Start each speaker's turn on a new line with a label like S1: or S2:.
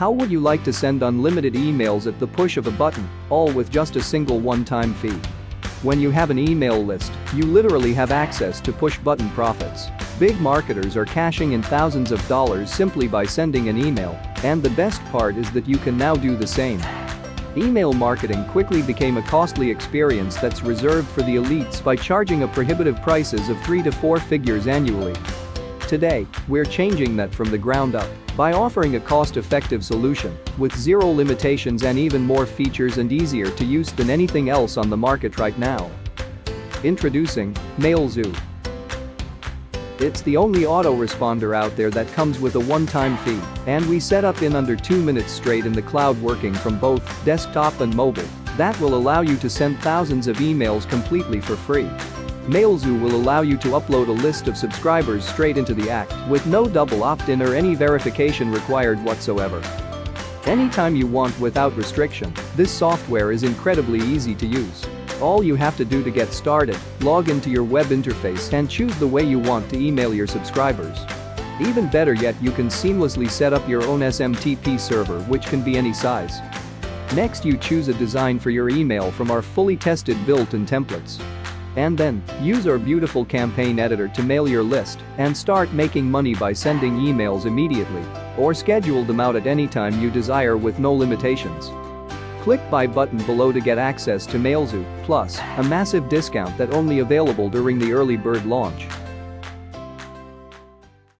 S1: How would you like to send unlimited emails at the push of a button, all with just a single one-time fee? When you have an email list, you literally have access to push-button profits. Big marketers are cashing in thousands of dollars simply by sending an email, and the best part is that you can now do the same. Email marketing quickly became a costly experience that's reserved for the elites by charging a prohibitive prices of 3 to 4 figures annually. Today, we're changing that from the ground up by offering a cost-effective solution with zero limitations and even more features and easier to use than anything else on the market right now. Introducing MailZoo. It's the only autoresponder out there that comes with a one-time fee, and we set up in under 2 minutes straight in the cloud working from both desktop and mobile. That will allow you to send thousands of emails completely for free. MailZoo will allow you to upload a list of subscribers straight into the act with no double opt-in or any verification required whatsoever. Anytime you want without restriction, this software is incredibly easy to use. All you have to do to get started, log into your web interface and choose the way you want to email your subscribers. Even better yet, you can seamlessly set up your own SMTP server, which can be any size. Next, you choose a design for your email from our fully tested built-in templates. And then, use our beautiful campaign editor to mail your list and start making money by sending emails immediately or schedule them out at any time you desire with no limitations. Click buy button below to get access to MailZoo, plus a massive discount that only available during the early bird launch.